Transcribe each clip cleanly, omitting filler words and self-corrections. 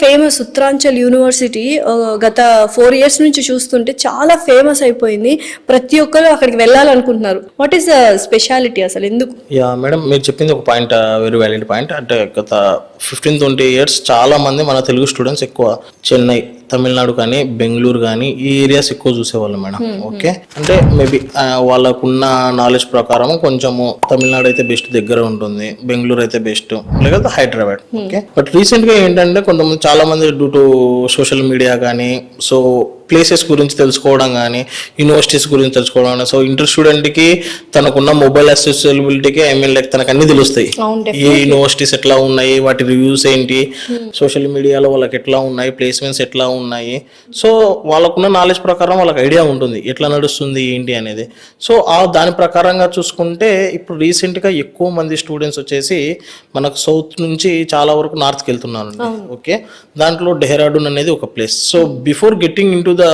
Famous Uttaranchal university గత 4 years నుంచి చూస్తుంటే చాలా ఫేమస్ అయిపోయింది. ప్రతి ఒక్కరు అక్కడికి వెళ్ళాలనుకుంటున్నారు. వాట్ ఈస్ ద స్పెషాలిటీ అసలు, ఎందుకు? యా మేడం, మీరు చెప్పింది ఒక పాయింట్, వెరీ వ్యాలిడ్ పాయింట్. అంటే గత 15-20 years చాలా మంది మన తెలుగు స్టూడెంట్స్ ఎక్కువ చెన్నై, తమిళనాడు కానీ బెంగళూరు కానీ ఈ ఏరియాస్ ఎక్కువ చూసేవాళ్ళు మేడం. ఓకే, అంటే మేబీ వాళ్ళకున్న నాలెడ్జ్ ప్రకారం కొంచెము తమిళనాడు అయితే బెస్ట్ దగ్గర ఉంటుంది, బెంగళూరు అయితే బెస్ట్, లేకపోతే హైదరాబాద్. ఓకే, బట్ రీసెంట్ గా ఏంటంటే కొంతమంది చాలా మంది డ్యూ టు సోషల్ మీడియా కానీ, సో ప్లేసెస్ గురించి తెలుసుకోవడం కానీ, యూనివర్సిటీస్ గురించి తెలుసుకోవడం కానీ, సో ఇంటర్ స్టూడెంట్కి తనకున్న మొబైల్ అక్సెసిబిలిటీకి లైక్ తనకు అన్ని తెలుస్తాయి. ఏ యూనివర్సిటీస్ ఎట్లా ఉన్నాయి, వాటి రివ్యూస్ ఏంటి, సోషల్ మీడియాలో వాళ్ళకి ఎట్లా ఉన్నాయి, ప్లేస్మెంట్స్ ఎట్లా ఉన్నాయి, సో వాళ్ళకున్న నాలెడ్జ్ ప్రకారం వాళ్ళకి ఐడియా ఉంటుంది ఎట్లా నడుస్తుంది ఏంటి అనేది. సో దాని ప్రకారంగా చూసుకుంటే ఇప్పుడు రీసెంట్గా ఎక్కువ మంది స్టూడెంట్స్ వచ్చేసి మనకు సౌత్ నుంచి చాలా వరకు నార్త్కి వెళ్తున్నారు. ఓకే, దాంట్లో డెహ్రాడూన్ అనేది ఒక place. So before getting in to the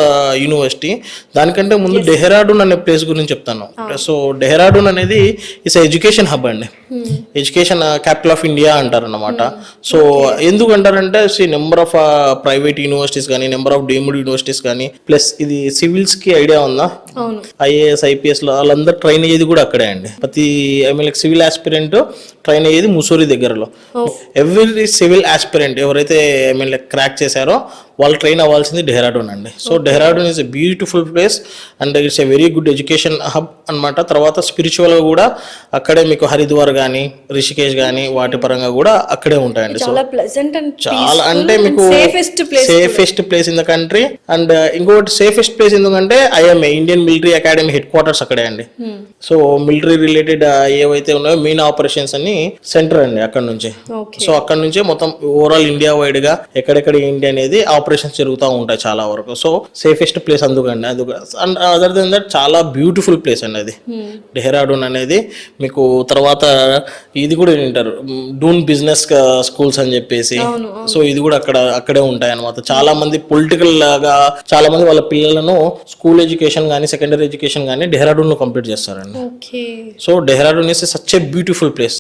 university, దానికంటే ముందు డెహ్రాడూన్ అనే ప్లేస్ గురించి చెప్తాను. సో డెహ్రాడూన్ అనేది ఇస్ ఎడ్యుకేషన్ హబ్ అండి, ఎడ్యుకేషన్ క్యాపిటల్ ఆఫ్ ఇండియా అంటారు అన్నమాట. సో ఎందుకు అంటారంటే నెంబర్ ఆఫ్ ప్రైవేట్ యూనివర్సిటీస్ కానీ, నెంబర్ ఆఫ్ డీమ్డ్ యూనివర్సిటీస్ కానీ, ప్లస్ ఇది సివిల్స్ కి ఐడియా ఉందా, ఐఏఎస్ ఐపీఎస్ లో వాళ్ళందరూ ట్రైన్ అయ్యేది కూడా అక్కడే అండి. ప్రతి లైక్ సివిల్ ఆస్పిరెంట్ ట్రైన్ అయ్యేది ముసూరి దగ్గరలో. ఎవ్రీ సివిల్ ఆస్పిరెంట్ ఎవరైతే లైక్ క్రాక్ చేశారో వాళ్ళు ట్రైన్ అవ్వాల్సింది డెహ్రాడూన్ అండి. So Dehradun is a beautiful place and it's a very good education hub అనమాట. తర్వాత స్పిరిచువల్గా కూడా అక్కడే మీకు హరిద్వార్ కానీ, రిషికేష్ కానీ వాటి పరంగా కూడా అక్కడే ఉంటాయండి. సో చాలా అంటే మీకు safest place in the country. And ఇంకోటి సేఫెస్ట్ ప్లేస్ ఎందుకంటే IMA, Indian military academy head quarters అక్కడే అండి. సో మిలిటరీ రిలేటెడ్ ఏవైతే ఉన్నాయో మెయిన్ ఆపరేషన్స్ అన్ని సెంటర్ అండి అక్కడ నుంచి. సో అక్కడ నుంచే మొత్తం ఓవరాల్ ఇండియా వైడ్ గా ఎక్కడెక్కడ ఏంటి అనేది ఆపరేషన్స్ జరుగుతూ ఉంటాయి చాలా వరకు. సో సేఫెస్ట్ ప్లేస్ అందుకండి. అండ్ అదర్ దెన్ దట్ చాలా బ్యూటిఫుల్ ప్లేస్ అండి అది డెహ్రాడూన్ అనేది. మీకు తర్వాత ఇది కూడా ఏంటారు డూన్ బిజినెస్ స్కూల్స్ అని చెప్పేసి, సో ఇది కూడా అక్కడే ఉంటాయి అనమాట. చాలా మంది పొలిటికల్ లాగా చాలా మంది వాళ్ళ పిల్లలను స్కూల్ ఎడ్యుకేషన్ కానీ, సెకండరీ ఎడ్యుకేషన్ కానీ డెహ్రాడూన్ లో కంప్లీట్ చేస్తారండి. So Dehradun is such a beautiful place.